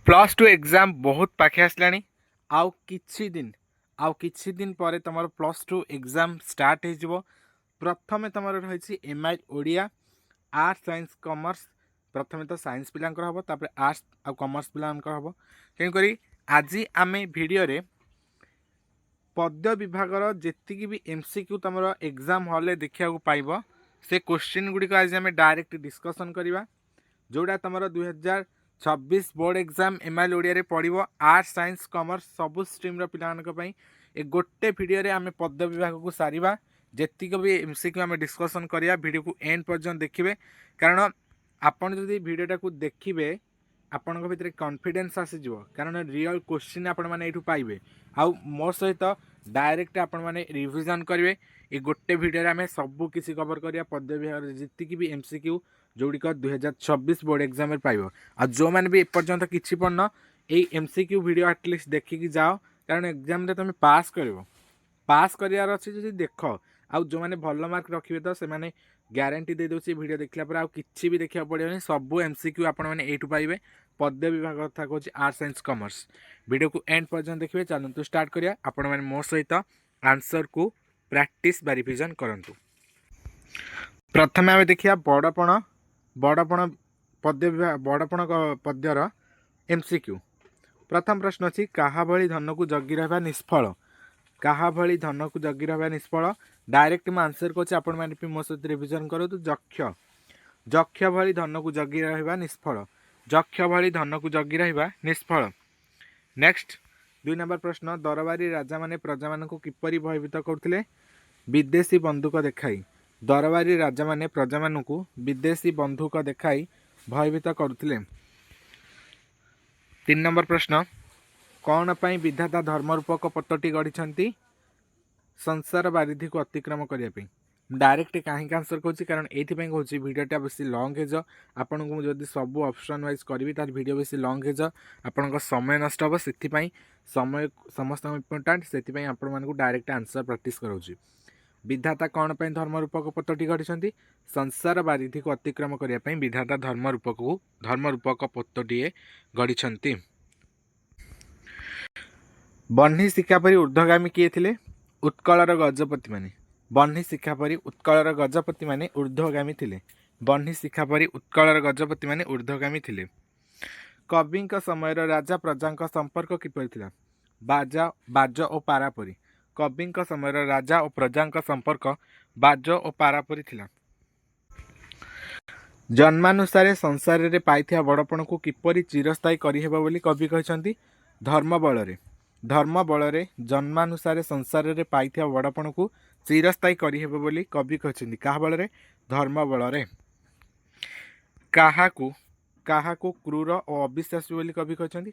Plus two exam बहुत पाखे आसलानी आउ किछि दिन पर तुम प्लस टू एग्जाम स्टार्ट हो प्रथम तुम रही MI Odia arts science commerce प्रथम तो साइंस पिला हम तापर आर्ट्स आ कॉमर्स पिला हम तेणुक आज आम भिडियो पद्य विभागर जी भी एमसीक्यू तुम एग्जाम हॉल देखा पाइब से क्वेश्चन गुड़िक आज आम डायरेक्ट डिस्कसन करवा जोड़ा तुम 2026 बोर्ड एग्जाम एमआईएल ओडिया पड़ो आर्ट्स साइंस कॉमर्स सबू स्ट्रीम पाई ए गोटे भिडियो आम पद्य विभाग को सारिबा जेतिक भी एमसीक्यू आम डिस्कसन करिया वीडियो को एंड पर्यंत देखिए कारण आपन जदि वीडियोटा को देखिए आपण भितर कॉन्फिडेंस आसीज कारण रियल क्वेश्चन आपण मैंने ये पाइबे आउ मो सहित डायरेक्ट आपण मैंने रिविजन करेंगे ये गोटे भिडियो आम सबू किसी कवर करिया पद्य विभाग जीतिक भी एमसीक्यू जोड़िक 2026 बोर्ड एग्जाम पाइब आ जो मैंने भी एपर्यंत किसी पढ़न ये एमसीक्यू वीडियो एटलिस्ट देखिकी जाओ कारण एग्जाम तुम पास करार अच्छे जो देख आउ जो मैंने भल मार्क रखिए तो से ग्यारंटी दे दूसरी वीडियो देखला पर आउ किछि भी देखा पड़े सबू एमसीक्यू आपण मैंने एठू पाइबे पद्य विभाग कथा कहूँ आर्ट्स साइंस कॉमर्स वीडियो को एंड पर्यंत देखिए चलतु स्टार्ट करिया आपण मैंने मो सहित आंसर को प्रैक्टिस बा रिविजन करंतु। प्रथमे आम देखिया बड़पण पद्यर एमसीक्यू प्रथम प्रश्न अच्छी काहा भली धन को जगी रहा निष्फल काहा भली धन को जगी रहा निष्फल डायरेक्ट मैं आंसर कर आपण मैंने मो सहित रिविजन करूँ जक्ष भली धन को जगी रहा निष्फल जक्ष भली धन को जगी रहा निष्फल। नेक्स्ट 2 नंबर प्रश्न दरबारी राजा माने प्रजा मान किपरि भयभीत करथिले विदेशी बंदूक देखाई दरबारी राजा माने प्रजा मान विदेशी बंदूक देखाई भयभीत करुथिले। 3 नंबर प्रश्न कौन पाई विधाता धर्मरूपक पत्तटी गढ़ी संसार बारिधि को अतिक्रम करने डायरेक्ट कहीं आंसर कौच कारण ये कहूँ भिडियोटा बेस लंग हेज आपन को जब सब ऑप्शन वाइज करी तार भिडियो बेस लंग हेज आपण समय नष्ट हम से समय समस्त इम्पोर्टाट से आपण मानक डायरेक्ट आंसर प्रैक्टिस कराऊँ विधाता कौन पाई धर्मरूपक पत्तटी गढ़ी संसार बारिधि को अतिक्रम करने विधाता धर्मरूपक पत्तटी गढ़ी। बन्ही शिक्षा परी ऊर्ध्वगामी किए थे उत्कलर गजपति माने बन्ही शिक्षा परी उत्कलर गजपति माने ऊर्ध्वगामी थिले बन्ही शिक्षा परी उत्कलर गजपति माने ऊर्ध्वगामी थिले। कवि समय राजा प्रजा संपर्क किपरि थिला बाज और पारा परी कवि समय राजा और प्रजा संपर्क बाज और पारा परी थिला। जन्मानुसारे संसार रे पाइथिया बड़पण को किपरि चिरस्थायी करिहेबा बोली कवि कहछंती धर्म बल जन्मानुसारे संसार रे पाइथिया बड़पण को चिरस्थायी करिहेबा बोली कवि कहछंती काहा बल धर्म बल। काहाकू क्रूर और अविश्वासी बोली कवि कहछंती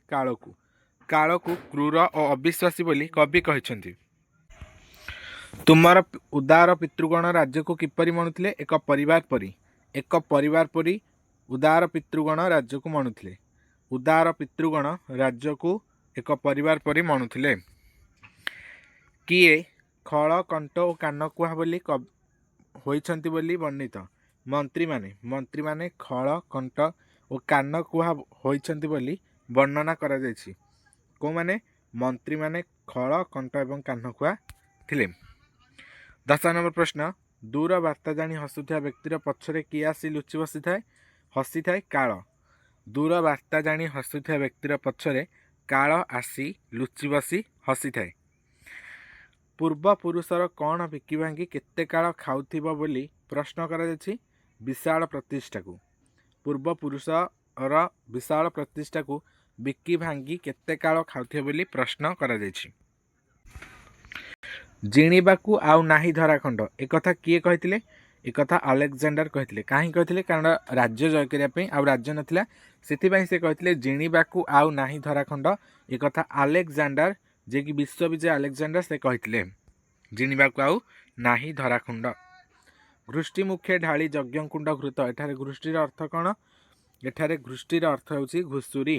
काळकू क्रूर और अविश्वासी बोली कवि कहछंती। तुमर उदार पितृगण राज्य को किपरि मणुथिले एक परिवार परी उदार पितृगण राज्य को मणुथिले उदार पितृगण राज्य को एक परिवार परी मणुथिले। किए खल कंठ और कान कुआ बोली होइछंती बोली वर्णित मंत्री माने खल कंठ और कान कुआ होइछंती बोली वर्णना करा जायछि को माने मंत्री माने खल कंठ एवं कान कुआ थिले। 10 नंबर प्रश्न दूर वार्ता जानी हसुथिया व्यक्तिर पछरे किए आसी लुचि बसी थाए हसी थाए काल दूर वार्ता जानी हसुथिया व्यक्तिर पछरे काल आसी लुचि बसी हसी थाए। पूर्व पुरुषर कौन बिकी भांगी केते काल खाउथिबो बोली प्रश्न करा जायछि विशाल प्रतिष्ठा को पूर्व पुरुषर विशाल प्रतिष्ठा को बिकी भांगी केते काल खाउथिबो बोली प्रश्न करा जायछि। जिणीबाकू आउ नाही धराखंड एक कथा किए कहिथिले एक कथा अलेक्जेंडर कहिथिले काहे कहिथिले कारण राज्य जय करिया पई आउ राज्य नथिला सेति पई से कहिथिले जिणीबाकू आउ नाही धराखंड एक कथा अलेक्जेंडर जे कि विश्व विजय अलेक्जेंडर से कहिथिले जिणीबाकू आउ नाही धराखंड। घृष्टि मुखे ढाली यज्ञकुंड घृत एठारे घृष्टिर अर्थ कौन एठारे घृष्टिर अर्थ होउछि घुसुरी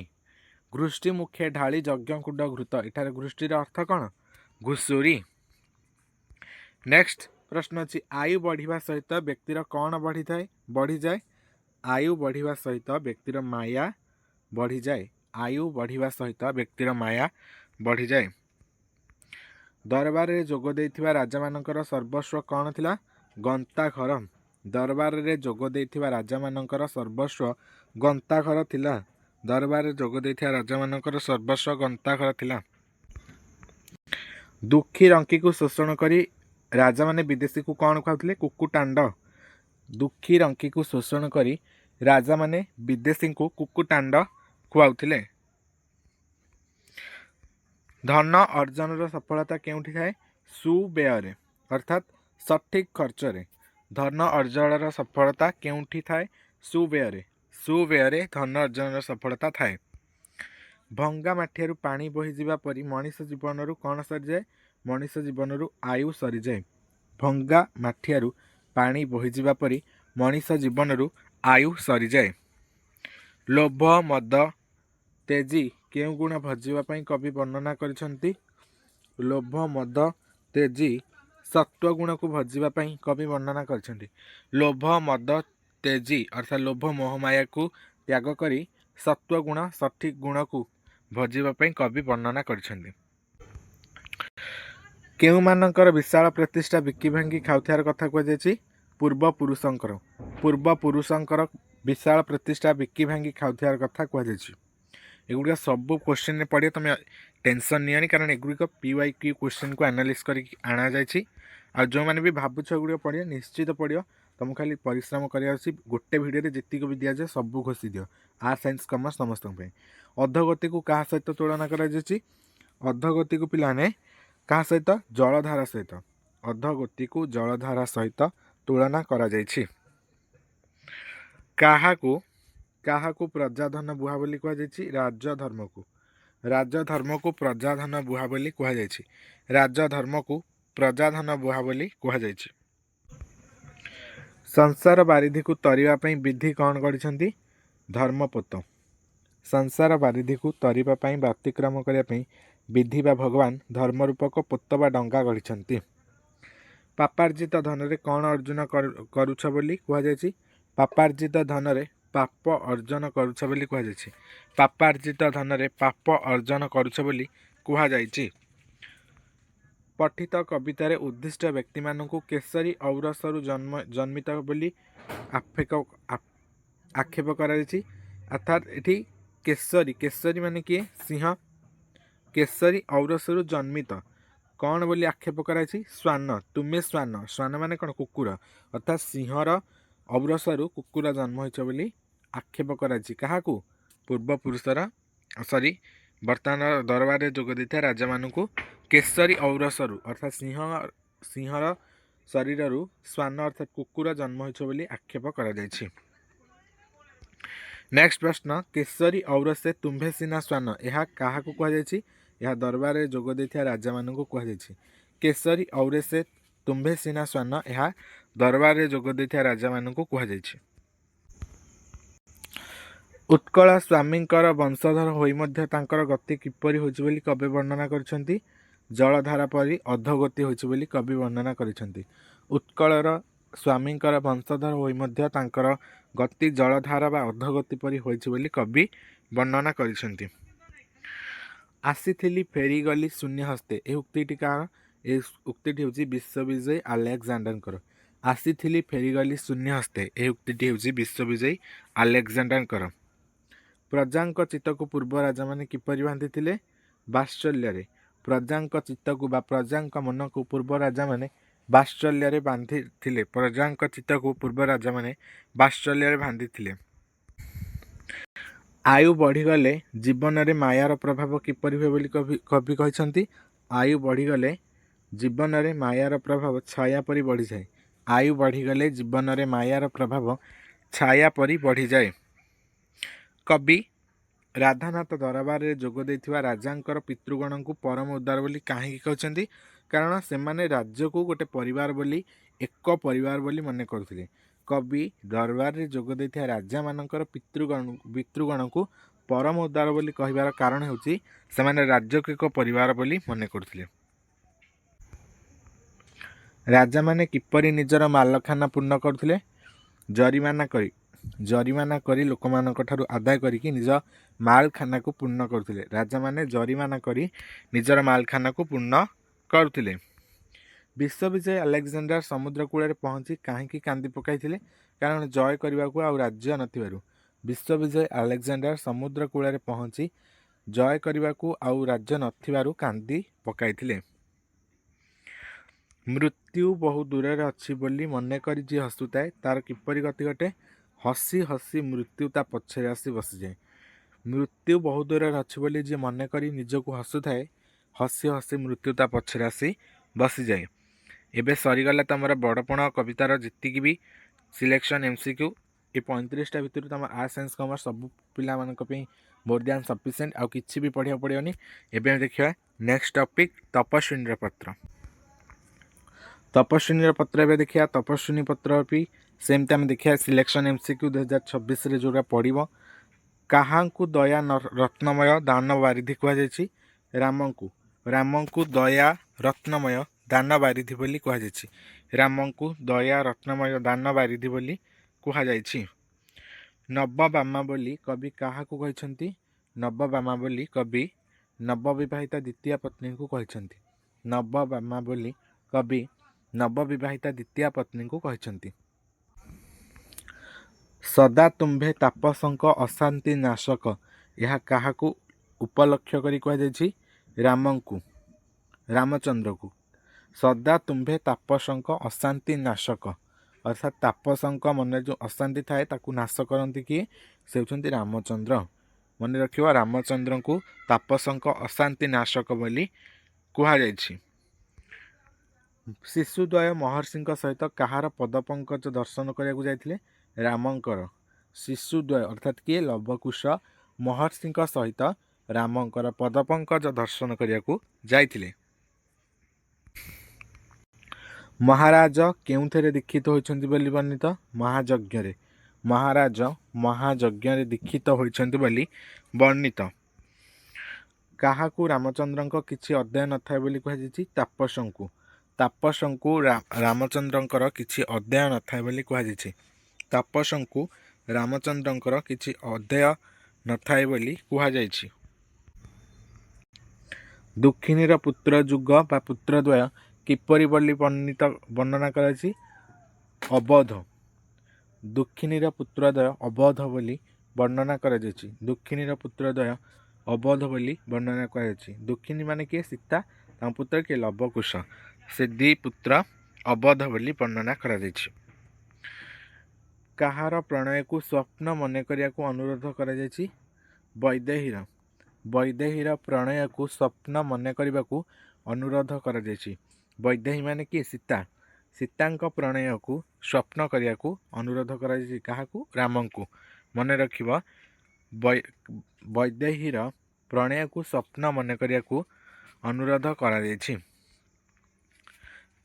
घृष्टि मुखे ढाली यज्ञकुंड घृत एठारे घृष्टिर अर्थ कौन घुसुरी। नेक्स्ट प्रश्न अच्छी आयु बढ़िया सहित व्यक्तिर कौन बढ़ी जाए आयु बढ़िया सहित व्यक्तिर माया बढ़ी जाए आयु बढ़िवा सहित व्यक्तिर माया बढ़ी जाए। दरबार रे जोग देइथिबा राजा मानकर सर्वस्व कौन थिला? गंताघर। दरबार रे जोग देइथिबा राजा मानकर सर्वस्व गंताघर थिला। दरबार रे जोग देइथिबा राजा मानकर सर्वस्व गंताघर थिला। दुखी रंकी को शोषण करी राजा माने विदेशी को कौन खाउथिले? कुकुटांड। दुखी रंकी को शोषण करी राजा माने विदेशी को कुकुटांड खुआउथिले। धन अर्जन सफलता केउठी थाए? सुव्यय अर्थात सठिक खर्च रे। धन अर्जन सफलता केउठी थाए? सुव्यय। सुव्यय धन अर्जन सफलता थाए। भंगा माठियारू पानी बही जिबा परी मनीष जीवन रु कौन सरी जाए? मनीष जीवन रु आयु सरी जाए। भंगा माठियारू पानी बही जिबा परी मनीष जीवन रु आयु सरी जाए। लोभ मद तेजी केउ गुण भजिबा पई कवि वर्णना करिसंती? लोभ मद तेजी सत्व गुण को भजिबा पई कवि वर्णना करिसंती। लोभ मद तेजी अर्थात लोभ मोह माया को त्याग करी सत्व गुण सठिक गुण को भजिबा पई कवि वर्णना करिसंती। केउ मानकर विशाल प्रतिष्ठा बिकी भांगी खाउथियार कथा कह जायछि? पूर्व पुरुषंकर। पूर्व पुरुषंकर विशाल प्रतिष्ठा बिकी भांगी खाउथियार कथा कह जायछि। एगुड़िका सब क्वेश्चन पढ़िए, तुम टेंशन नियनि कारण एगुड़िक PYQ क्वेश्चन को एनालिसिस करके आना जायछि। आ जो मैंने भी भावुछ एगुड़िक पढ़िए निश्चित पढ़ियो। तुम खाली परिश्रम करार गोटे भिडियो जितक भी दि जाए सब घोषि दियो। आर्ट साइंस कमर्स समस्त अधोगति को क्या सहित तुलना कर अधोगति को पिलाने क्या सहित? जलधारा सहित। अधोगति को जलधारा सहित तुलना करा जायछि। काहाकू काहाकू प्रजाधन बुहा बोली कह जायछि? राजधर्म को। राजधर्म को प्रजाधन बुहा बोली कह जायछि। राजधर्म को प्रजाधन बुहा बोली कह जायछि। संसार बारिधि को तरिबा पई विधि कौन गढ़िछंती? धर्मपोत। संसार बारिधि को तरिबा पई अतिक्रम करिया पई विधि बा भगवान धर्मरूपक पोत बा डंगा गढ़िछंती। पापार्जित धन रे कौन अर्जुन करुछ बोली कह जायछि? पापार्जित धन रे पाप अर्जन करुछ बोली कह जायछि। पापार्जित धन रे पाप अर्जन करुछ बोली कह जायछि। पठित कवितार उद्दिष्ट व्यक्ति मानकु केसरी औरसरु जन्मित बोली आक्षेप करा जायछि। अर्थात एठी केसरी केसरी माने किए? सिंह। केसरी औरसरु जन्मित कौन बोली आक्षेप कराई? श्वान। तुमे श्वान। श्वान माने कौन? कुकुर। अर्थात सिंहर औरसरु कुकुर जन्म होइछ बोली आक्षेप कराई। काहाकू? पूर्व पुरुषर सॉरी वर्तमान दरबार रे जोग देता राजा मानकु केसरी औरसरु अर्थात सिंहर शरीर रु श्वान अर्थात कुकुर जन्म होइछ बोली आक्षेप करा जायछि। नेक्स्ट प्रश्न, केसरी औरसे तुम्भे सिना श्वान यह क्या कहुई? यह दरबार रे जोग देता राजा मानकु कहुई। केसरी औरसे तुम्भे सिना श्वान यह दरबार रे जोग देता राजा मानकु कहुई। उत्कल स्वामींकर वंशधर होई मध्य तांकर गति किपरि होइछ बोली कवि वर्णना करछंती? जलधारा परी अधोगति होइछ बोली कवि वर्णना करछंती। उत्कलर स्वामींकर वंशधर होई मध्य तांकर गति जलधारा बा अधोगति परी होइछ बोली कवि वर्णना करछंती। आसीथिली फेरी गली शून्य हस्ते ए उक्तिटी कार? ए उक्तिटी होची विश्वविजयी आलेक्जेंडरकर। आसीथिली फेरी गली शून्य हस्ते ए उक्तिटी होची विश्वविजयी आलेक्जेंडरकर। प्रजांक चित्तकु पूर्व राजा माने किपरि बांधिथिले? बात्सल्य रे। प्रजांक चित्तकु बा प्रजांक मनकु पूर्व राजा माने बात्सल्य रे बांधिथिले। प्रजांक चित्तकु पूर्व राजा माने बात्सल्य रे बांधिथिले। आयु बढ़ीगले जीवन रे मायार प्रभाव किपरि हुए बोली कवि कहिसंती? आयु बढ़ीगले जीवन रे मायार प्रभाव छाया परी बढ़ी जाए। आयु बढ़ीगले जीवन रे मायार प्रभाव छाया परी बढ़ी जाए। कवि राधानाथ दरबार रे जोग देथिबा राजांकर पितृगण को परम उदार बोली काहेकि कहउछंती? कारण से माने राज्य को गोटे परिवार बोली एक परिवार बोली मने करथिले। कवि दरबार रे जोग देथिबा राजा मानकर पितृगण को परम उदार बोली कहिबार कारण हेउची से माने राज्य को एक परिवार बोली मने करथिले। राजा माने किपरि निजर मालखाना पूर्ण करथिले? जरिमाना करी। जरिमाना करी लोकमानଙ୍କଠାରୁ आदाय କରିକି ନିଜ ମାଲଖାନାକୁ ପୂର୍ଣ୍ଣ କରୁଥିଲେ। ରାଜାମାନେ ଜରିମାନା କରି ନିଜର ମାଲଖାନାକୁ ପୂର୍ଣ୍ଣ କରୁଥିଲେ। ବିଶ୍ୱବିଜୟ ଆଲେକ୍ଜାଣ୍ଡାର ସମୁଦ୍ର କୂଳରେ ପହଞ୍ଚି କାହିଁକି କାନ୍ଦି ପକାଇଥିଲେ? କାରଣ ଜୟ କରିବାକୁ ଆଉ ରାଜ୍ୟ ନଥିବାରୁ। ବିଶ୍ୱବିଜୟ ଆଲେକ୍ଜାଣ୍ଡାର ସମୁଦ୍ର କୂଳରେ ପହଞ୍ଚି ଜୟ କରିବାକୁ ଆଉ ରାଜ୍ୟ ନଥିବାରୁ କାନ୍ଦି ପକାଇଥିଲେ। ମୃତ୍ୟୁ ବହୁ ଦୂରରେ ଅଛି ବୋଲି ମନେକରି ଯିଏ ହସୁଥାଏ ତାର କିପରି ଗତି ଘଟେ? ହସି ହସି ମୃତ୍ୟୁ ତା ପଛରେ ଆସି ବସିଯାଏ। ମୃତ୍ୟୁ ବହୁ ଦୂରରେ ଅଛି ବୋଲି ଯିଏ ମନେକରି ନିଜକୁ ହସୁଥାଏ ହସି ହସି ମୃତ୍ୟୁ ତା ପଛରେ ଆସି ବସିଯାଏ। ଏବେ ସରିଗଲା ତୁମର ବଡ଼ପଣ କବିତାର ଯେତିକି ବି ସିଲେକ୍ସନ୍ MCQ। ଏ 35ଟା ଭିତରୁ ତୁମ ଆର୍ଟ୍ସ ସାଇନ୍ସ କମର୍ସ ସବୁ ପିଲାମାନଙ୍କ ପାଇଁ ମୋର୍ ଦ୍ୟାନ୍ ସଫିସିଏଣ୍ଟ। ଆଉ କିଛି ବି ପଢ଼ିବାକୁ ପଡ଼ିବନି। ଏବେ ଆମେ ଦେଖିବା ନେକ୍ସଟ ଟପିକ୍ ତପସ୍ୱିନୀର ପତ୍ର। ତପସ୍ୱିନୀର ପତ୍ର ଏବେ ଦେଖିବା। ତପସ୍ୱିନୀ ପତ୍ର ବି ସେମିତି ଆମେ ଦେଖିବା ସିଲେକ୍ସନ୍ MCQ 2026ରେ ଯେଉଁଟା ପଡ଼ିବ। କାହାଙ୍କୁ ଦୟା ରତ୍ନମୟ ଦାନ ବାରିଧି କୁହାଯାଇଛି? ରାମଙ୍କୁ। ରାମଙ୍କୁ ଦୟା ରତ୍ନମୟ ଦାନ ବାରିଧି ବୋଲି କୁହାଯାଇଛି। ରାମଙ୍କୁ ଦୟା ରତ୍ନମୟ ଦାନ ବାରିଧି ବୋଲି କୁହାଯାଇଛି। ନବବାମା ବୋଲି କବି କାହାକୁ କହିଛନ୍ତି? ନବବାମା ବୋଲି କବି ନବବିବାହିତା ଦ୍ୱିତୀୟା ପତ୍ନୀଙ୍କୁ କହିଛନ୍ତି। ନବବାମା ବୋଲି କବି ନବବିବାହିତା ଦ୍ୱିତୀୟା ପତ୍ନୀଙ୍କୁ କହିଛନ୍ତି। ସଦା ତୁମ୍ଭେ ତାପସଙ୍କ ଅଶାନ୍ତି ନାଶକ ଏହା କାହାକୁ ଉପଲକ୍ଷ କରି କୁହାଯାଇଛି? ରାମଙ୍କୁ, ରାମଚନ୍ଦ୍ରକୁ। ସଦା ତୁମ୍ଭେ ତାପସଙ୍କ ଅଶାନ୍ତି ନାଶକ ଅର୍ଥାତ୍ ତାପସଙ୍କ ମନରେ ଯେଉଁ ଅଶାନ୍ତି ଥାଏ ତାକୁ ନାଶ କରନ୍ତି କିଏ? ସେ ହେଉଛନ୍ତି ରାମଚନ୍ଦ୍ର। ମନେ ରଖିବ, ରାମଚନ୍ଦ୍ରଙ୍କୁ ତାପସଙ୍କ ଅଶାନ୍ତି ନାଶକ ବୋଲି କୁହାଯାଇଛି। ଶିଶୁଦ୍ୱୟ ମହର୍ଷିଙ୍କ ସହିତ କାହାର ପଦପଙ୍କଜ ଦର୍ଶନ କରିବାକୁ ଯାଇଥିଲେ? ରାମଙ୍କର। ଶିଶୁଦ୍ୱୟ ଅର୍ଥାତ୍ କିଏ? ଲବକୁଶ ମହର୍ଷିଙ୍କ ସହିତ ରାମଙ୍କର ପଦପଙ୍କଜ ଦର୍ଶନ କରିବାକୁ ଯାଇଥିଲେ। ମହାରାଜ କେଉଁଥିରେ ଦୀକ୍ଷିତ ହୋଇଛନ୍ତି ବୋଲି ବର୍ଣ୍ଣିତ? ମହାଯଜ୍ଞରେ। ମହାରାଜ ମହାଯଜ୍ଞରେ ଦୀକ୍ଷିତ ହୋଇଛନ୍ତି ବୋଲି ବର୍ଣ୍ଣିତ। କାହାକୁ ରାମଚନ୍ଦ୍ରଙ୍କ କିଛି ଅଧ୍ୟାୟ ନଥାଏ ବୋଲି କୁହାଯାଇଛି? ତାପସଙ୍କୁ। ତାପସଙ୍କୁ ରାମଚନ୍ଦ୍ରଙ୍କର କିଛି ଅଧ୍ୟାୟ ନଥାଏ ବୋଲି କୁହାଯାଇଛି। ତାପସଙ୍କୁ ରାମଚନ୍ଦ୍ରଙ୍କର କିଛି ଅଧ୍ୟାୟ ନଥାଏ ବୋଲି କୁହାଯାଇଛି। ଦୁଃଖିନୀର ପୁତ୍ର ଯୁଗ ବା ପୁତ୍ରଦ୍ୱୟ କିପରି ବୋଲି ବର୍ଣ୍ଣନା କରାଯାଇଛି? ଅବୋଧ। ଦୁଃଖିନୀର ପୁତ୍ରଦ୍ୱୟ ଅବୋଧ ବୋଲି ବର୍ଣ୍ଣନା କରାଯାଇଛି। ଦୁଃଖିନୀର ପୁତ୍ରଦ୍ୱୟ ଅବୋଧ ବୋଲି ବର୍ଣ୍ଣନା କରାଯାଇଛି। ଦୁଃଖିନୀ ମାନେ କିଏ? ସୀତା। ତାଙ୍କ ପୁତ୍ର କିଏ? ଲବକୁଶ। ସେ ଦୁଇ ପୁତ୍ର ଅବୋଧ ବୋଲି ବର୍ଣ୍ଣନା କରାଯାଇଛି। କାହାର ପ୍ରଣୟକୁ ସ୍ୱପ୍ନ ମନେ କରିବାକୁ ଅନୁରୋଧ କରାଯାଇଛି? ବୈଦେହୀର। ବୈଦେହୀର ପ୍ରଣୟକୁ ସ୍ୱପ୍ନ ମନେ କରିବାକୁ ଅନୁରୋଧ କରାଯାଇଛି। ବୈଦେହୀ ମାନେ କିଏ? ସୀତା। ସୀତାଙ୍କ ପ୍ରଣୟକୁ ସ୍ୱପ୍ନ କରିବାକୁ ଅନୁରୋଧ କରାଯାଇଛି। କାହାକୁ? ରାମଙ୍କୁ। ମନେ ରଖିବ, ବୈଦେହୀର ପ୍ରଣୟକୁ ସ୍ୱପ୍ନ ମନେ କରିବାକୁ ଅନୁରୋଧ କରାଯାଇଛି।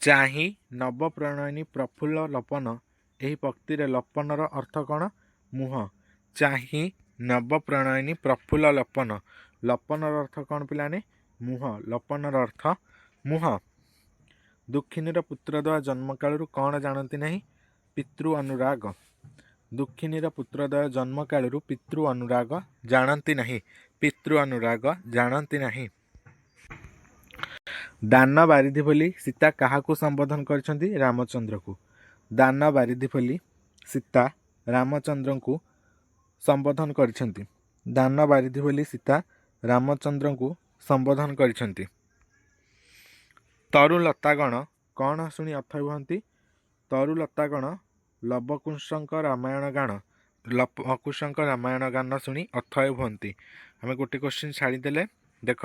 ଚାହିଁ ନବପ୍ରଣୟିନୀ ପ୍ରଫୁଲ୍ଲ ଲୋପନ ଏହି ପକ୍ତିରେ ଲୋପନର ଅର୍ଥ କ'ଣ? ମୁହଁ। ଚାହିଁ ନବପ୍ରଣୟିନୀ ପ୍ରଫୁଲ୍ଲ ଲୋପନ। ଲୋପନର ଅର୍ଥ କ'ଣ ପିଲାମାନେ? ମୁହଁ। ଲୋପନର ଅର୍ଥ ମୁହଁ। ଦୁଃଖିନୀର ପୁତ୍ରଦ୍ୱୟ ଜନ୍ମକାଳରୁ କ'ଣ ଜାଣନ୍ତି ନାହିଁ? ପିତୃ ଅନୁରାଗ। ଦୁଃଖିନୀର ପୁତ୍ରଦ୍ୱୟ ଜନ୍ମକାଳରୁ ପିତୃ ଅନୁରାଗ ଜାଣନ୍ତି ନାହିଁ। ପିତୃ ଅନୁରାଗ ଜାଣନ୍ତି ନାହିଁ। ଦାନ ବାରିଧି ବୋଲି ସୀତା କାହାକୁ ସମ୍ବୋଧନ କରିଛନ୍ତି? ରାମଚନ୍ଦ୍ରକୁ। ଦାନ ବାରିଧି ବୋଲି ସୀତା ରାମଚନ୍ଦ୍ରଙ୍କୁ ସମ୍ବୋଧନ କରିଛନ୍ତି। ଦାନ ବାରିଧି ବୋଲି ସୀତା ରାମଚନ୍ଦ୍ରଙ୍କୁ ସମ୍ବୋଧନ କରିଛନ୍ତି। ତରୁଲତାଗଣ କ'ଣ ଶୁଣି ଅଥୟ ହୁଅନ୍ତି? ତରୁଲତାଗଣ ଲବକୁଶଙ୍କ ରାମାୟଣ ଗାନ ଲବକୁଶଙ୍କ ରାମାୟଣ ଗାନ ଶୁଣି ଅଥୟ ହୁଅନ୍ତି। ଆମେ ଗୋଟେ କ୍ୱେଶ୍ଚିନ୍ ଛାଡ଼ିଦେଲେ। ଦେଖ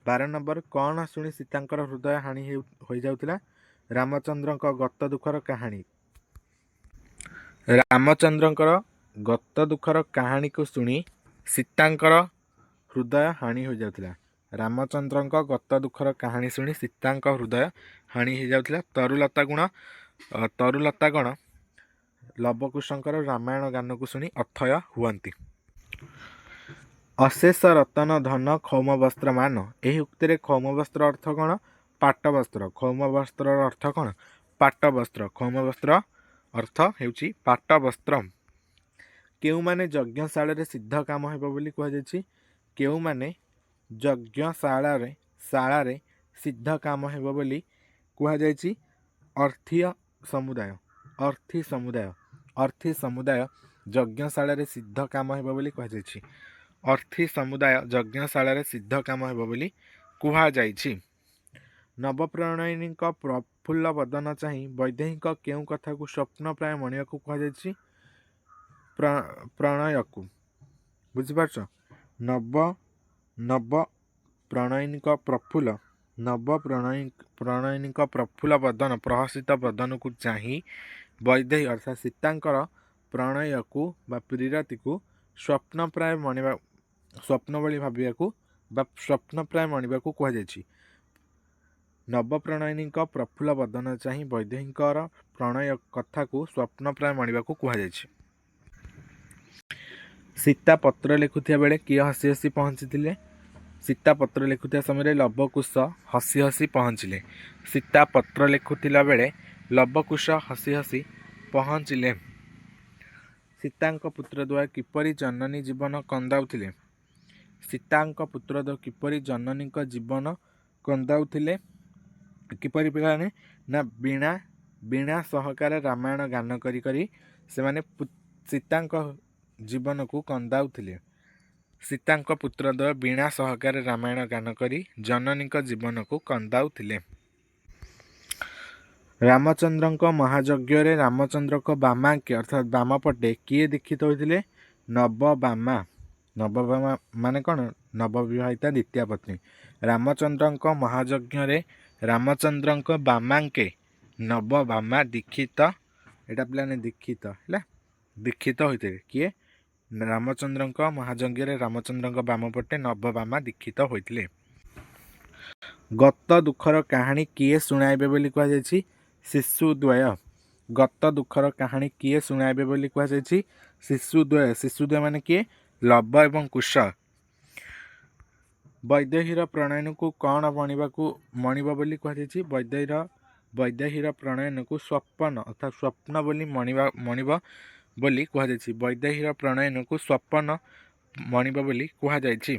12 ନମ୍ବର, କ'ଣ ଶୁଣି ସୀତାଙ୍କର ହୃଦୟ ହାଣି ହୋଇଯାଉଥିଲା? ରାମଚନ୍ଦ୍ରଙ୍କ ଗତ ଦୁଃଖର କାହାଣୀ। ରାମଚନ୍ଦ୍ରଙ୍କର ଗତ ଦୁଃଖର କାହାଣୀକୁ ଶୁଣି ସୀତାଙ୍କର ହୃଦୟ ହାଣି ହୋଇଯାଉଥିଲା। ରାମଚନ୍ଦ୍ରଙ୍କ ଗତ ଦୁଃଖର କାହାଣୀ ଶୁଣି ସୀତାଙ୍କ ହୃଦୟ ହାଣି ହୋଇଯାଉଥିଲା। ତରୁଲତାଗଣ ଲବକୁଶଙ୍କର ରାମାୟଣ ଗାନକୁ ଶୁଣି ଅଥୟ ହୁଅନ୍ତି। ଅଶେଷ ରତନ ଧନ କ୍ଷୌମ ବସ୍ତ୍ର ମାନ ଏହି ଉକ୍ତିରେ କ୍ଷୌମ ବସ୍ତ୍ର ଅର୍ଥ କ'ଣ? ପାଟ ବସ୍ତ୍ର। କ୍ଷୌମ ବସ୍ତ୍ରର ଅର୍ଥ କ'ଣ? ପାଟ ବସ୍ତ୍ର। କ୍ଷୌମ ବସ୍ତ୍ର ଅର୍ଥ ହେଉଛି ପାଟ ବସ୍ତ୍ର। କେଉଁମାନେ ଯଜ୍ଞଶାଳାରେ ସିଦ୍ଧ କାମ ହେବ ବୋଲି କୁହାଯାଇଛି। କେଉଁମାନେ ଯଜ୍ଞଶାଳାରେ ସିଦ୍ଧ କାମ ହେବ ବୋଲି କୁହାଯାଇଛି। ଅର୍ଥୀ ସମୁଦାୟ ଯଜ୍ଞଶାଳାରେ ସିଦ୍ଧ କାମ ହେବ ବୋଲି କୁହାଯାଇଛି। ଅର୍ଥୀ ସମୁଦାୟ ଯଜ୍ଞଶାଳାରେ ସିଦ୍ଧ କାମ ହେବ ବୋଲି କୁହାଯାଇଛି। ନବପ୍ରଣୟିନୀଙ୍କ ପ୍ରଫୁଲ୍ଲ ବଦନ ଚାହିଁ ବୈଦେହୀଙ୍କ କେଉଁ କଥାକୁ ସ୍ୱପ୍ନପ୍ରାୟ ମଣିବାକୁ କୁହାଯାଇଛି। ପ୍ରଣୟକୁ ବୁଝିପାରୁଛ। ନବପ୍ରଣୟିନୀଙ୍କ ପ୍ରଫୁଲ୍ଲ ବଦନ ପ୍ରହସିତ ବଦନକୁ ଚାହିଁ ବୈଦେହୀ ଅର୍ଥାତ୍ ସୀତାଙ୍କର ପ୍ରଣୟକୁ ବା ପ୍ରୀରତିକୁ ସ୍ୱପ୍ନପ୍ରାୟ ମଣିବାକୁ କୁହାଯାଇଛି। ନବପ୍ରଣୟିନୀଙ୍କ ପ୍ରଫୁଲ୍ଲ ବଦନ ଚାହିଁ ବୈଦେହୀଙ୍କର ପ୍ରଣୟ କଥାକୁ ସ୍ୱପ୍ନପ୍ରାୟ ମଣିବାକୁ କୁହାଯାଇଛି। ସୀତା ପତ୍ର ଲେଖୁଥିବା ବେଳେ କିଏ ହସି ହସି ପହଞ୍ଚିଥିଲେ। ସୀତା ପତ୍ର ଲେଖୁଥିବା ସମୟରେ ଲବକୁଶ ହସି ହସି ପହଞ୍ଚିଲେ। ସୀତା ପତ୍ର ଲେଖୁଥିଲା ବେଳେ ଲବକୁଶ ହସି ହସି ପହଞ୍ଚିଲେ। ସୀତାଙ୍କ ପୁତ୍ରଦ୍ୱୟ କିପରି ଜନନୀ ଜୀବନ କନ୍ଦାଉଥିଲେ। ସୀତାଙ୍କ ପୁତ୍ରଦ୍ୱୟ କିପରି ଜନନୀଙ୍କ ଜୀବନ କନ୍ଦାଉଥିଲେ। କିପରି ପିଲାମାନେ ନା ବୀଣା ସହକାରେ ରାମାୟଣ ଗାନ କରି କରି ସେମାନେ ସୀତାଙ୍କ ଜୀବନକୁ କନ୍ଦାଉଥିଲେ। ସୀତାଙ୍କ ପୁତ୍ରଦ୍ୱୟ ବୀଣା ସହକାରେ ରାମାୟଣ ଗାନ କରି ଜନନୀଙ୍କ ଜୀବନକୁ କନ୍ଦାଉଥିଲେ। ରାମଚନ୍ଦ୍ରଙ୍କ ମହାଯଜ୍ଞରେ ରାମଚନ୍ଦ୍ରଙ୍କ ବାମାଙ୍କେ ଅର୍ଥାତ୍ ବାମ ପଟେ କିଏ ଦୀକ୍ଷିତ ହୋଇଥିଲେ। ନବବାମା ମାନେ କ'ଣ? ନବବିବାହିତା ଦ୍ୱିତୀୟ ପତ୍ନୀ। ରାମଚନ୍ଦ୍ରଙ୍କ ମହାଯଜ୍ଞରେ ରାମଚନ୍ଦ୍ରଙ୍କ ବାମାଙ୍କେ ନବବାମା ଦୀକ୍ଷିତ। ଏଇଟା ପିଲାମାନେ ଦୀକ୍ଷିତ ହେଲା, ଦୀକ୍ଷିତ ହୋଇଥିଲେ। କିଏ? ରାମଚନ୍ଦ୍ରଙ୍କ ମହାଯଜ୍ଞରେ ରାମଚନ୍ଦ୍ରଙ୍କ ବାମ ପଟେ ନବବାମା ଦୀକ୍ଷିତ ହୋଇଥିଲେ। ଗତ ଦୁଃଖର କାହାଣୀ କିଏ ଶୁଣାଇବେ ବୋଲି କୁହାଯାଇଛି। ଶିଶୁଦ୍ୱୟ। ଗତ ଦୁଃଖର କାହାଣୀ କିଏ ଶୁଣାଇବେ ବୋଲି କୁହାଯାଇଛି। ଶିଶୁଦ୍ୱୟ ମାନେ କିଏ? ଲବ ଏବଂ କୁଶ। ବୈଦେହୀର ପ୍ରଣୟନକୁ କ'ଣ ମଣିବ ବୋଲି କୁହାଯାଇଛି। ବୈଦେହୀର ପ୍ରଣୟନକୁ ସ୍ୱପନ ଅର୍ଥାତ୍ ସ୍ୱପ୍ନ ବୋଲି ମଣିବ ବୋଲି କୁହାଯାଇଛି। ବୈଦେହୀର ପ୍ରଣୟନକୁ ସ୍ୱପନ ମଣିବ ବୋଲି କୁହାଯାଇଛି।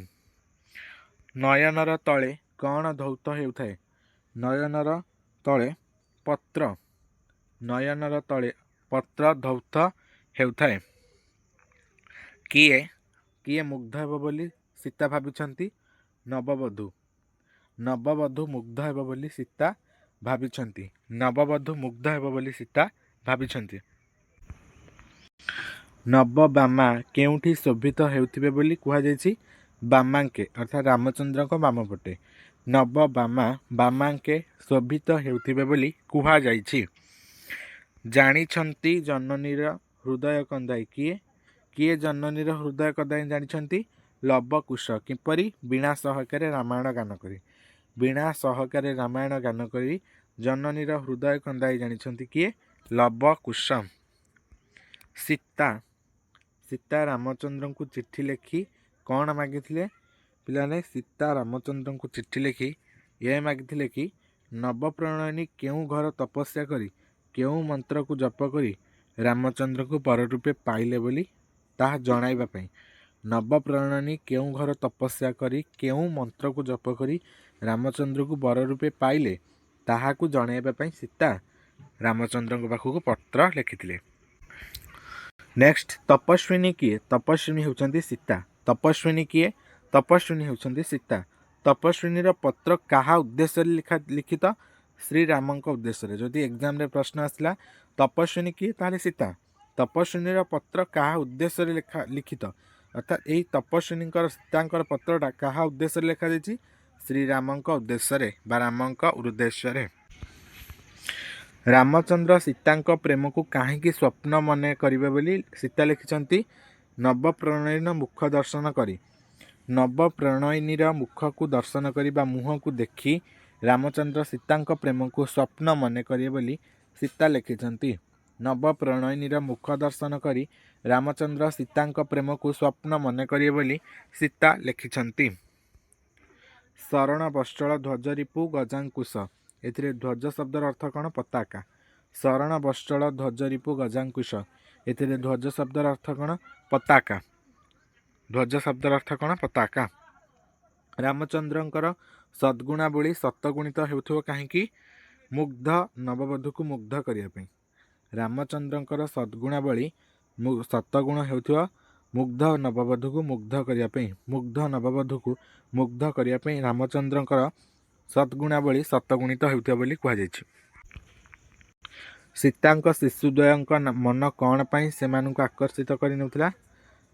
ନୟନର ତଳେ କ'ଣ ଧୌତ ହେଉଥାଏ। ନୟନର ତଳେ ପତ୍ର ଧୌତ ହେଉଥାଏ। କିଏ ମୁଗ୍ଧ ହେବ ବୋଲି ସୀତା ଭାବିଛନ୍ତି। ନବବଧୂ ମୁଗ୍ଧ ହେବ ବୋଲି ସୀତା ଭାବିଛନ୍ତି। ନବବାମା କେଉଁଠି ଶୋଭିତ ହେଉଥିବେ ବୋଲି କୁହାଯାଇଛି। ବାମାଙ୍କେ ଅର୍ଥାତ୍ ରାମଚନ୍ଦ୍ରଙ୍କ ବାମ ପଟେ। ନବବାମା ବାମାଙ୍କେ ଶୋଭିତ ହେଉଥିବେ ବୋଲି କୁହାଯାଇଛି। ଜାଣିଛନ୍ତି ଜନନୀର ହୃଦୟ କନ୍ଦାଇ। କିଏ ଜନନୀର ହୃଦୟ କନ୍ଦାଇ ଜାଣିଛନ୍ତି। ଲବକୁଶ। କିପରି? ବୀଣା ସହକାରେ ରାମାୟଣ ଗାନ କରି ଜନନୀର ହୃଦୟ କନ୍ଦାଇ ଜାଣିଛନ୍ତି କିଏ? ଲବକୁଶ। ସୀତା ରାମଚନ୍ଦ୍ରଙ୍କୁ ଚିଠି ଲେଖି କ'ଣ ମାଗିଥିଲେ। ପିଲାମାନେ ସୀତା ରାମଚନ୍ଦ୍ରଙ୍କୁ ଚିଠି ଲେଖି ଏହା ମାଗିଥିଲେ କି ନବପ୍ରଣୟିନୀ କେଉଁ ଘର ତପସ୍ୟା କରି କେଉଁ ମନ୍ତ୍ରକୁ ଜପ କରି ରାମଚନ୍ଦ୍ରଙ୍କୁ ପର ରୂପେ ପାଇଲେ ବୋଲି ତାହା ଜଣାଇବା ପାଇଁ। ନବପ୍ରଣୟିନୀ କେଉଁ ଘର ତପସ୍ୟା କରି କେଉଁ ମନ୍ତ୍ରକୁ ଜପ କରି ରାମଚନ୍ଦ୍ରଙ୍କୁ ବର ରୂପେ ପାଇଲେ ତାହାକୁ ଜଣାଇବା ପାଇଁ ସୀତା ରାମଚନ୍ଦ୍ରଙ୍କ ପାଖକୁ ପତ୍ର ଲେଖିଥିଲେ। ନେକ୍ସଟ, ତପସ୍ୱିନୀ କିଏ? ତପସ୍ୱିନୀ ହେଉଛନ୍ତି ସୀତା। ତପସ୍ୱିନୀ କିଏ? ତପସ୍ୱିନୀ ହେଉଛନ୍ତି ସୀତା। ତପସ୍ୱିନୀର ପତ୍ର କାହା ଉଦ୍ଦେଶ୍ୟରେ ଲିଖିତ? ଶ୍ରୀରାମଙ୍କ ଉଦ୍ଦେଶ୍ୟରେ। ଯଦି ଏକ୍ଜାମରେ ପ୍ରଶ୍ନ ଆସିଲା ତପସ୍ୱିନୀ କିଏ, ତାହେଲେ ସୀତା। ତପସ୍ୱିନୀର ପତ୍ର କାହା ଉଦ୍ଦେଶ୍ୟରେ ଲିଖିତ? ଅର୍ଥାତ୍ ଏହି ତପସ୍ୱିନୀଙ୍କର ସୀତାଙ୍କର ପତ୍ରଟା କାହା ଉଦ୍ଦେଶ୍ୟରେ ଲେଖାଯାଇଛି? ଶ୍ରୀରାମଙ୍କ ଉଦ୍ଦେଶ୍ୟରେ ବା ରାମଙ୍କ ଉଦ୍ଦେଶ୍ୟରେ। ରାମଚନ୍ଦ୍ର ସୀତାଙ୍କ ପ୍ରେମକୁ କାହିଁକି ସ୍ୱପ୍ନ ମନେ କରିବେ ବୋଲି ସୀତା ଲେଖିଛନ୍ତି? ନବପ୍ରଣୟିନୀର ମୁଖ ଦର୍ଶନ କରି। ନବପ୍ରଣୟିନୀର ମୁଖକୁ ଦର୍ଶନ କରି ବା ମୁହଁକୁ ଦେଖି ରାମଚନ୍ଦ୍ର ସୀତାଙ୍କ ପ୍ରେମକୁ ସ୍ୱପ୍ନ ମନେ କରିବେ ବୋଲି ସୀତା ଲେଖିଛନ୍ତି। ନବପ୍ରଣୟିନୀର ମୁଖ ଦର୍ଶନ କରି ରାମଚନ୍ଦ୍ର ସୀତାଙ୍କ ପ୍ରେମକୁ ସ୍ୱପ୍ନ ମନେ କରିବେ ବୋଲି ସୀତା ଲେଖିଛନ୍ତି। ଶରଣ ବତ୍ସଳ ଧ୍ୱଜରିପୁ ଗଜାଙ୍କୁଶ। ଏଥିରେ ଧ୍ୱଜ ଶବ୍ଦର ଅର୍ଥ କ'ଣ? ପତାକା। ଶରଣ ବତ୍ସଳ ଧ୍ୱଜରିପୁ ଗଜାଙ୍କୁଶ। एथिरे ध्वज शब्दर अर्थ कौन पताका ध्वज शब्दर अर्थ कौन पताका रामचंद्रंकर सद्गुणावली सतगुणित हेउथिबो काहेकि मुग्ध नववधू को मुग्ध करिया पई रामचंद्रंकर सद्गुणावली सतगुण हेउथिबो मुग्ध नववधू को मुग्ध करिया पई मुग्ध नववधू को मुग्ध करिया पई रामचंद्रंकर सद्गुणावली सतगुणित हेउथिबो बोली कुहा जायछि सीतांक शिशुद्वयंक मन कौन पाई सेमानंकु आकर्षित करि नउथिला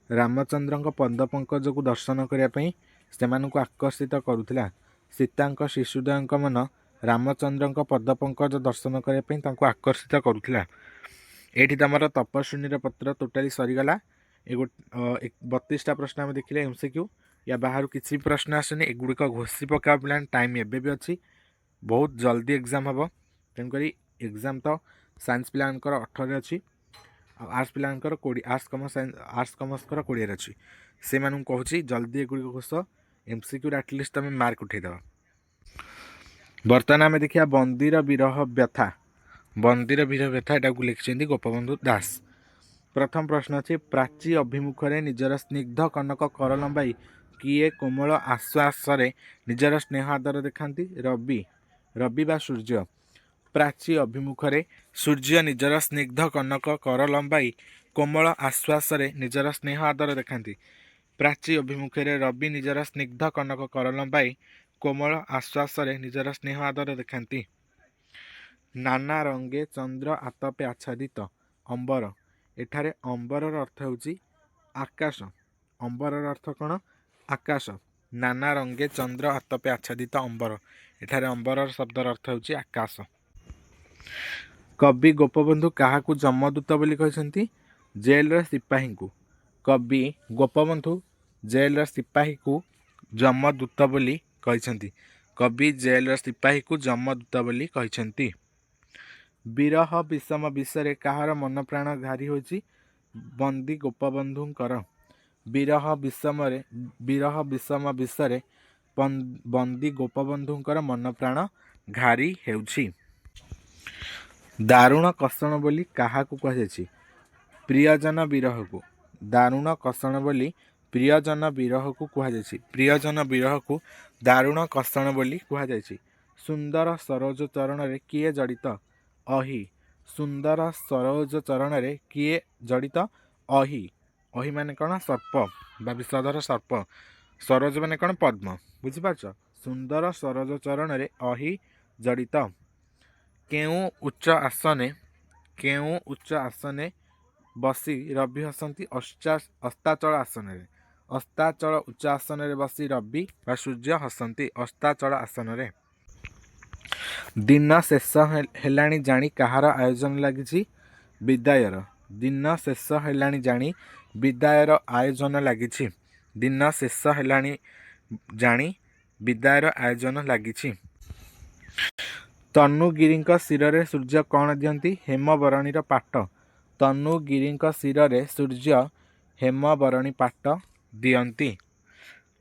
रामचंद्रंक पद पंकज को दर्शन करने सेमानंकु आकर्षित करुथिला सीतांक शिशुद्वयंक मन रामचंद्रंक पद पंकज दर्शन करने आकर्षित करुथिला एठी तमर तपस्विनी पत्र टोटाली सरीगला 32टा प्रश्न आम देखिले एमसीक्यू या बाहर किसी प्रश्न आसनी एगुड़िक घोषी पका प्लान टाइम एबे भी अच्छी बहुत जल्दी एग्जाम हम तेणुक एग्जाम तो साइंस पिलांकर 18 अच्छी आर्ट्स पिलांकर 20 आर्ट्स कमर्स 20 अच्छी से मानू कहूँ जल्दी एगुड़िक घोष एमसीक्यू एटलिस्ट तुम मार्क उठेदेव बर्तमान आम देखिए बंदीर विरह व्यथा बंदीर विरह व्यथा एटा को लिखिं गोपबंधु दास प्रथम प्रश्न अच्छे प्राची अभिमुखरे निजर स्निग्ध कनक कर लंबाई किए कोमल आश्वास निजर स्नेह आदर देखाती रवि रवि बा सूर्य प्राची अभिमुखरे सूर्य निजर स्निग्ध कनक कर लंबाई कोमल आश्वास निजर स्नेह आदर देखाती प्राची अभिमुखे रवि निजर स्निग्ध कनक कर लंबाई कोमल आश्वास निजर स्नेह आदर देखाती नाना रंगे चंद्र आतपे आच्छादित अंबर एठारे अंबर अर्थ होची आकाश अंबर अर्थ कौन आकाश नाना रंगे चंद्र आतपे आच्छादित अंबर एठारे अंबर शब्दर अर्थ होची आकाश कवि गोपबंधु क्या जमदूत बोली कहते जेल सिपाही को कवि गोपबंधु जेल सिपाही को जमदूत बोली कहते कवि जेल सिपाही को जमदूत बोली कहते विरह विषम विषय कहार मन प्राण घारी होची बंदी गोपबंधुंकर विरह विषम विषय बंदी गोपबंधुंकर मन प्राण घारी हेउची दारुण कषण बोली क्या कहुछि प्रियजन विरह को दारुण कषण बोली प्रियजन विरह को कहुछि प्रियजन विरह को दारुण कषण बोली कहुछि सुंदर सरोज चरण रे किए जड़ित अहि सुंदर सरोज चरण रे किए जड़ित अहि अहि माने कौन सर्प बा विषधर सर्प सरोज माने कौन पद्म बुझिपारछ सुंदर सरोज चरण रे अहि जड़ित केउ उच्च आसने बसी रवि हसंती अस्ताचल आसन रे अस्ताचल उच्च आसन रे बसी रवि बा सूर्य हसंती अस्ताचल आसन रे दिन शेष हेलाणी जानी कहार आयोजन लगी विदायर दिन शेष हेलाणी जानी विदायर आयोजन लगी दिन शेष हेलाणी जानी विदायर आयोजन लगी तनुगिरी शिर सूर्य कौन दियंती हेमबरणी पाट तनुगिरी शिर सूर्य हेमबरणी पाट दियंती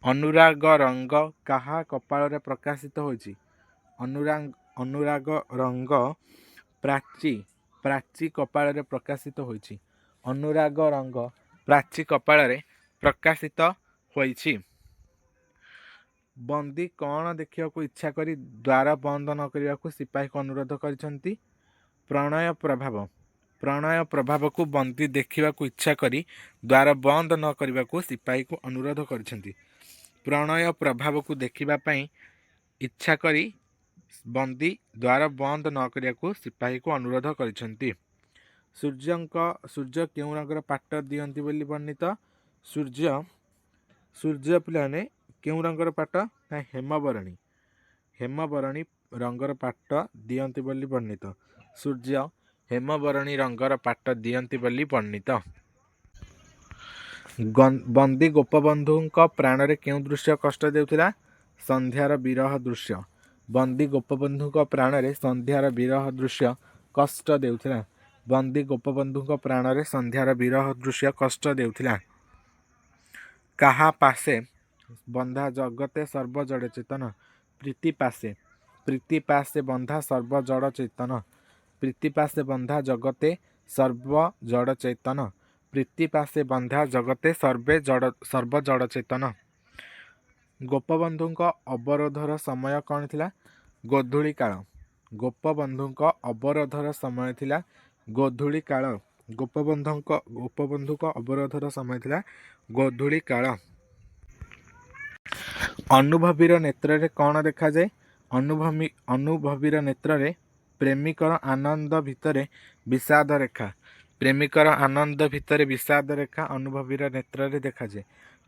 अनुराग रंग कहा कपाल प्रकाशित होइछि अनुराग रंग प्राची कपाल प्रकाशित होइछि अनुराग रंग प्राची कपाल प्रकाशित होइछि बंदी कौन देखा इच्छा करी द्वार बंद न करने को सिपाही को अनुरोध करिसेंती प्रणय प्रभाव को बंदी देखा इच्छा करी द्वार बंद न करने को सिपाही को अनुरोध करिसेंती प्रणय प्रभाव को देखिबा इच्छा करी बंदी द्वार बंद न करने को सिपाही को अनुरोध करिसेंती सूर्य केउ रंगर पाट दियंती बोली वर्णित सूर्य पिलाने केउ रंगर पाट ना हेमबरणी रंगर पाट दियंती बोली वर्णित सूर्य हेमबरणी रंगर पाट दियंती बोली वर्णित बंदी गोपबंधु प्राण रे केउ दृश्य कष्ट देउथिला संध्यार विरह दृश्य बंदी गोपबंधु प्राण रे संध्यार विरह दृश्य कष्ट देउथिला बंदी गोपबंधु प्राण रे संध्यार विरह दृश्य कष्ट देउथिला कहा पासे बंधा जगते सर्व जड़ चेतन प्रीति पासे बंधा सर्व जड़ चेतन प्रीति पासे बंधा जगते सर्व जड़ चेतन। प्रीति पासे बंधा जगते सर्व जड़ चेतन। गोपबंधु अवरोधर समय कौन थिला? गोधूली काल। गोपबंधु अवरोधर समय थिला गोधूली काल। गोपबंधु अवरोधर समय थिला गोधूली काल। अनुभवीर नेत्र रे कौन देखा जाए? अनुभवीर नेत्र रे प्रेमिकर आनंद भितरे विषाद रेखा। प्रेमिकर आनंद भितरे विषाद रेखा अनुभवीर नेत्र रे देखा जाए।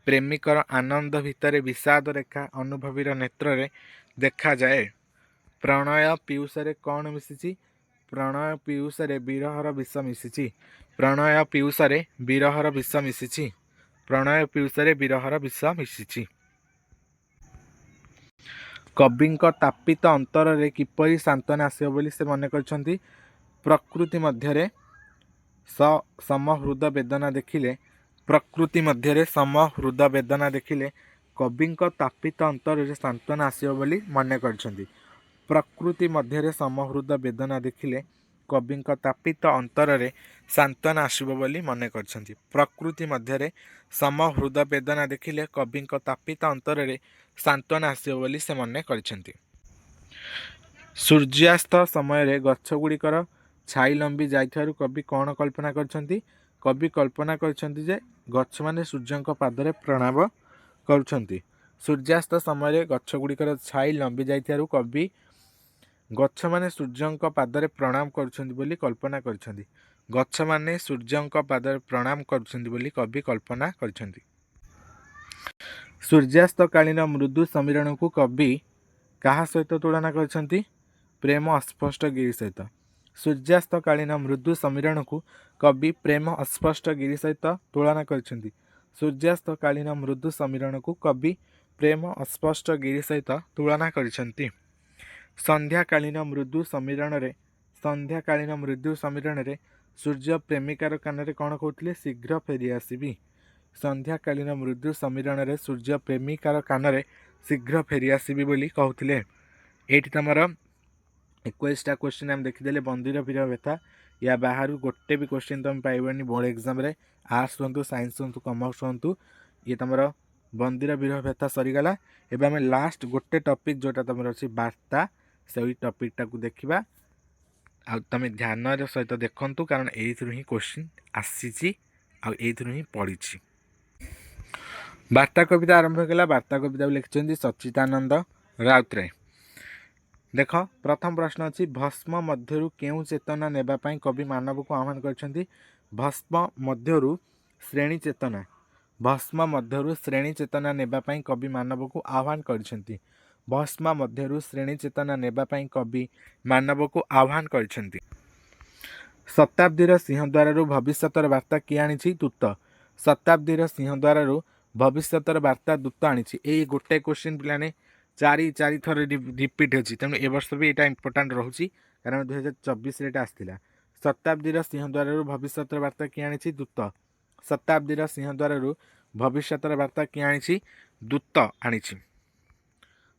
प्रेमिकर आनंद भितरे विषाद रेखा अनुभवीर नेत्र रे देखा जाए। प्रणय पीयूषरे कौन मिशिछि? प्रणय पीयूषरे विरहर विष मिशिछि। प्रणय पीयूषरे विरहर विष मिशिछि। प्रणय पीयूषरे विरहर विष मिशिछि। कविंक तापित अंतर रे किपरि सांत्वना आसिब बोली से मन करछंती? प्रकृति मध्यरे समहृद वेदना देखिले प्रकृति मध्यरे समहृद वेदना देखिले कविंक तापित अंतर रे सांत्वना आसिब बोली मन करछंती। प्रकृति मध्यरे समहृद वेदना देखिले कविंक तापित अंतर रे सांत्वना आसिब बोली मन करछंती। प्रकृति मध्यरे समहृद वेदना देखिले कविंक तापित अंतर रे सांत्वना आसिब बोली से मन करछंती। सूर्यास्त समय रे गछ गुड़िकर छाई लंबी जाइथारु कवि कौन कल्पना करछंती? कवि कल्पना करछंती जे गछ माने सूर्यंक पादरे प्रणाम करुछंती। सूर्यास्त समय रे गछ गुड़िकर छाई लंबी जाइथारु कवि गछ माने सूर्यंक पादरे प्रणाम करुछंती बोली कल्पना करछंती। गछ माने सूर्यंक पादरे प्रणाम करुछंती बोली कवि कल्पना करछंती। सूर्यास्त कालीन मृदु समीरण को कवि कहा सहित तुलना करछंती? प्रेम अस्पष्ट गिरी सहित। सूर्यास्त कालीन मृदु समीरण को कवि प्रेम अस्पष्ट गिरी सहित तुलना करछंती। सूर्यास्त कालीन मृदु समीरण को कवि प्रेम अस्पष्ट गिरी सहित तुलना करछंती। संध्याकालीन मृदु समीरण रे सूर्य प्रेमिकार कान कौन कहते? शीघ्र फेरी आसबि। संध्याकालीन मृदु समीरण रे सूर्य प्रेमिकार कान शीघ्र फेरी आसबि बोली कहते। ये तुम 21टा क्वेश्चन आम देखीदे बंदीर वीर व्यथा। या बाहर गोटे भी क्वेश्चन तुम पाइबनी बोर्ड एग्जाम रे। आर्ट्स हूँ साइंस हूँ कमर्स हूँ ये तुम बंदीर वीर व्यथा सरीगला। एवं आम लास्ट गोटे टपिक जोटा तुम अच्छी वार्ता से टपिकटा को देखा। आ तुम ध्यान सहित देखु कारण ये ही क्वेश्चन आसी ही पड़ी। वार्ता कविता आरंभ होगा। वार्ता कविता लिखिं सच्चिदानंद राउतराय। देख प्रथम प्रश्न अच्छी भस्म मध्यरु केउ चेतना नेबापाई कवि मानव को आह्वान करछंती? भस्म मध्यरु श्रेणी चेतना। भस्म मध्यरु श्रेणी चेतना नेबापाई कवि मानव को आह्वान करछंती। भस्म मध्यरु श्रेणी चेतना नेबापाई कवि मानव को आह्वान करछंती। शताब्दीर सिंहद्वारु भविष्यतर वार्ता किए आनिछि? दूत। शताब्दीर सिंहद्वारु भविष्यतर वार्ता दूत आनिछि। एई गोटे क्वेश्चन पिलाने चारि थर रिपीट होची। तेणु ए वर्ष भी एटा इंपोर्टेंट रहुची कारण 2024 रे आसथिला। शताब्दीर सिंहद्वारु भविष्यतर वार्ता किए आनिछि? दूत। शताब्दीर सिंहद्वारु भविष्यतर वार्ता किए आनिछि? दूत आनिछि।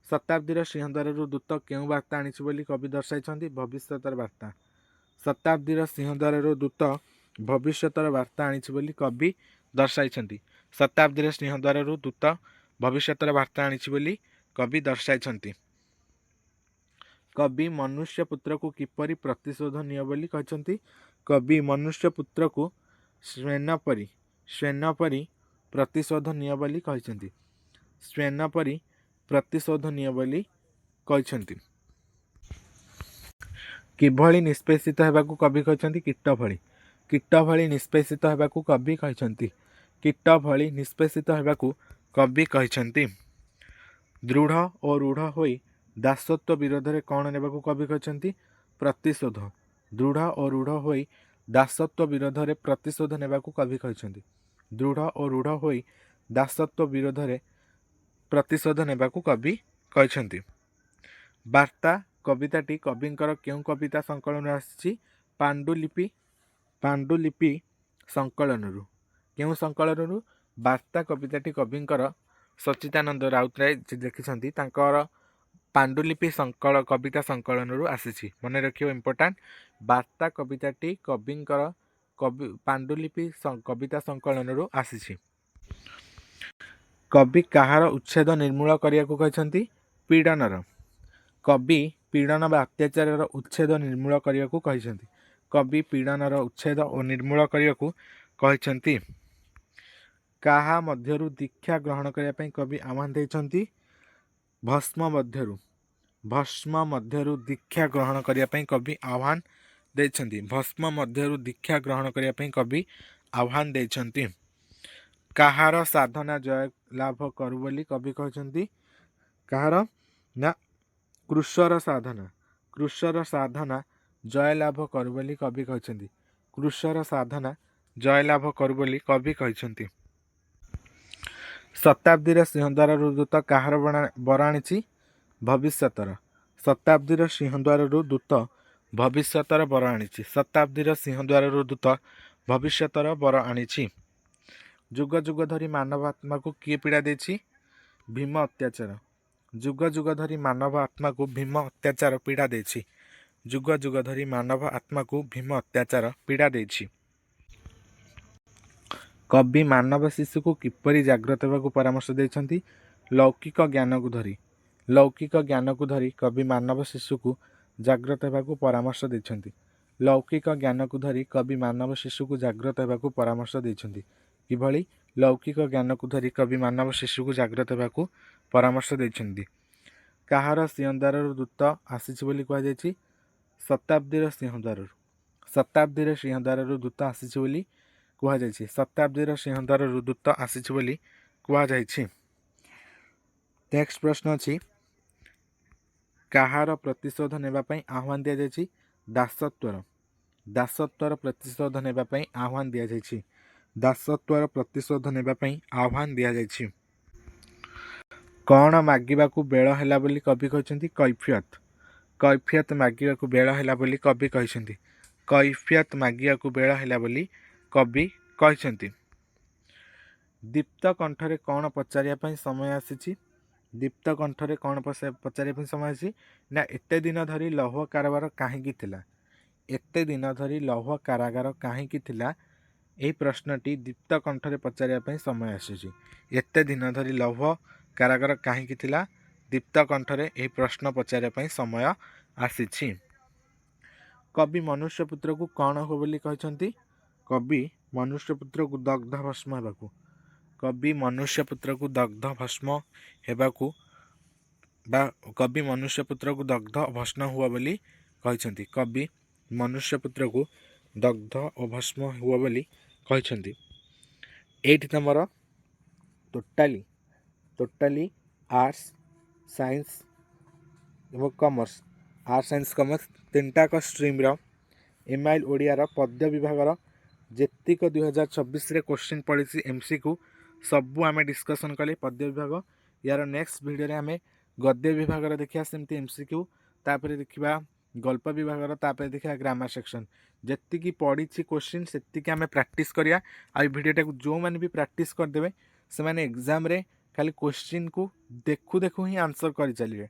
शताब्दीर सिंहद्वारु दूत केउ वार्ता आनिछि बोली कवि दर्शाइछन्ति? भविष्यतर वार्ता। शताब्दीर सिंहद्वारु दूत भविष्यतर वार्ता आनिछि बोली कवि दर्शाइछन्ति। शताब्दीर सिंहद्वारु दूत भविष्यतर वार्ता आनिछि बोली कवि दर्शाइछन्ति। कवि मनुष्य पुत्र को किपरि प्रतिशोध निय बोली कहछन्ति? कवि मनुष्य पुत्र को स्वेन परी प्रतिशोध निय बोली कहछन्ति। स्वेन परी प्रतिशोध निय बोली कहछन्ति। किभଳି निष्पेषित हेबाकू कवि कहछन्ति? कीट भଳି। कीट भଳି निष्पेषित हेबाकू कवि कहछन्ति। कीट भଳି निष्पेषित हेबाकू कवि कहछन्ति। दृढ़ और रूढ़ होई दासत्व विरोध रे कौन नेबाकू कवि कहछन्ति? प्रतिशोध। दृढ़ और रूढ़ होई दासत्व विरोध रे प्रतिशोध नेबाकू कवि कहछन्ति। दृढ़ और रूढ़ होई दासत्व विरोध रे प्रतिशोध नेबाकू कवि कहछन्ति। वार्ता कविताटी कविंकर केउ कविता संकलन आछि? पांडुलिपि संकलनरु। केउ संकलनरु? वार्ता कविताटी कविंकर सच्चिदानंद राउतराय लिखिछन्ति तांकर पांडुलिपि कविता संकलनरु आसीछि। मन रखियो इंपोर्टेंट। वार्ता कविताटी कविंकर पांडुलिपि कविता संकलन आसी। कवि कहार उच्छेद निर्मूल करने को कहते पीड़नर। कवि पीड़न बा अत्याचार उच्छेद निर्मूल करने को कहते। कवि पीड़नर उच्छेद और निर्मूल करने को कहते। काहा मध्यरु दीक्षा ग्रहण करने कवि आह्वान देइछन्ति भस्म मध्यरु दीक्षा ग्रहण करने कवि आह्वान देइछन्ति। भस्म मध्यरु दीक्षा ग्रहण करने कवि आह्वान देइछन्ति। काहार साधना जय लाभ करू बोली कवि कहते। काहार ना कृषर साधना जय लाभ करू बोली कवि कहते। कृषर साधना जय लाभ करू बोली कवि कहते। शताब्दी सिंहद्वार दूत काहार बर आनी भविष्यतर। शताब्दी सिंहद्वार दूत भविष्यतर बर आनी। शताब्दी सिंहद्वार दूत भविष्यतर बर आनी। जुग जुग धरी मानव आत्मा को किए पीड़ा देछि भीम अत्याचार। जुग जुग धरी मानव आत्मा को भीम अत्याचार पीड़ा देछि। जुग जुग धरी मानव आत्मा को भीम अत्याचार पीड़ा देछि। कवि मानव शिशु को किपरि जाग्रत होगा परामर्श देइछन्ति लौकिक ज्ञान को धरी। लौकिक ज्ञान को धरी कवि मानव शिशु को जाग्रत होगा परामर्श देइछन्ति। लौकिक ज्ञान को धरी कवि मानव शिशु को जाग्रत होगा परामर्श देइछन्ति। किभଳି लौकिक ज्ञान को धरी कवि मानव शिशु को जाग्रत होगा परामर्श देइछन्ति। काहार सिंहद्वार दूत आसीछि बोली कहा जायछि शताब्दी सिंहद्वार। शताब्दी सिंहद्वार दूत आसीछि बोली कहा जायछि। शताब्दी सिंहद्वार दूत आसीछि बोली कहा जायछि। नेक्स्ट प्रश्न अछि काहार प्रतिशोध नेबा पई आह्वान दिया जायछि दासत्वर। दासत्वर प्रतिशोध नेबा पई आह्वान दिया जायछि। दासत्वर प्रतिशोध नेबा पई आह्वान दिया जायछि। कौन मागिबाकू बेळ हैला बोली कवि कहछन्ति कैफियत। कैफियत मागिबाकू बेळ हैला बोली कवि कहछन्ति। कैफियत मागिबाकू बेळ हैला बोली कवि कहछन्ति। दीप्त कंठरे कौन पचारिया पई समय आसीछि। दीप्त कंठरे कौन पचारिया पई समय आसी ना एते दिन धरी लौह कारागार काहेकि थिला। एते दिन धरी लौह कारागार काहेकि थिला एही प्रश्नटी दीप्त कंठरे पचारिया पई समय आसीछि। एते दिन धरी लौह कारागार काहेकि थिला दीप्त कंठरे एही प्रश्न पचारिया पई समय आसीछि। कवि मनुष्यपुत्र को कौन हो बोली कहछन्ति कवि मनुष्यपुत्र को दग्ध भस्म हेबाकू। कवि मनुष्यपुत्र को दग्ध भस्म हेबाकू बा कवि मनुष्यपुत्र को दग्ध भस्म हुआ बोली कहछन्ति। कवि मनुष्यपुत्र को दग्ध और भस्म हुआ बोली कहछन्ति। एठी तमर टोटाली आर्ट्स साइंस एवं कॉमर्स आर्ट्स साइंस कॉमर्स तीनटाक स्ट्रीम रो एमआईएल ओडिया रो पद्य विभाग जेतिक 2026 रे क्वेश्चन पड़ी एमसीक्यू सबू आम डिस्कसन कले पद्य विभाग। यार नेक्स्ट वीडियो रे आमे गद्य विभाग देखिया सेमती एमसीक्यू तापर देखिबा गल्प विभाग तापर देखिया ग्रामर सेक्शन जेतिकी पड़ी क्वेश्चन सेतिकी आमे प्रैक्टिस करिया। आ वीडियोटा को जो माने भी प्रैक्टिस कर देबे से माने एग्जाम रे खाली क्वेश्चन को देखु देखु ही आंसर करि चलिए।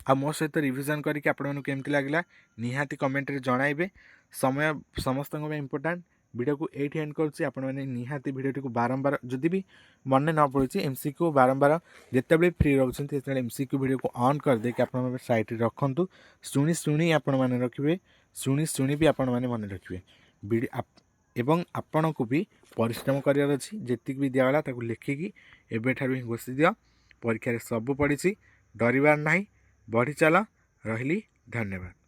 आ मो सहित रिविजन करके आपण मानू केमती लागला निहाती कमेंट रे जणाइबे। समय समस्त इम्पोर्टेंट वीडियो को एठी एंड करछि। आपण माने निहाती वीडियो को बारंबार जदि भी मन न पड़ुछि एमसीक्यू बारंबार जेतेबेले फ्री रहउछन्ति तेतबेले एमसीक्यू वीडियो को ऑन कर दे कि आपण माने साइट रे रखंतु। सुनी आपण माने रखिबे सुनी भी आपण माने मन रखिबे वीडियो एवं आपण को भी परिश्रम करियार अछि। जेतिक भी दियागला ताकू लिखिकी एबे ठारु ही घोषि दियो। परीक्षा रे सब पड़िछि डरिबार नाही। बढ़ी चला रहिली। धन्यवाद।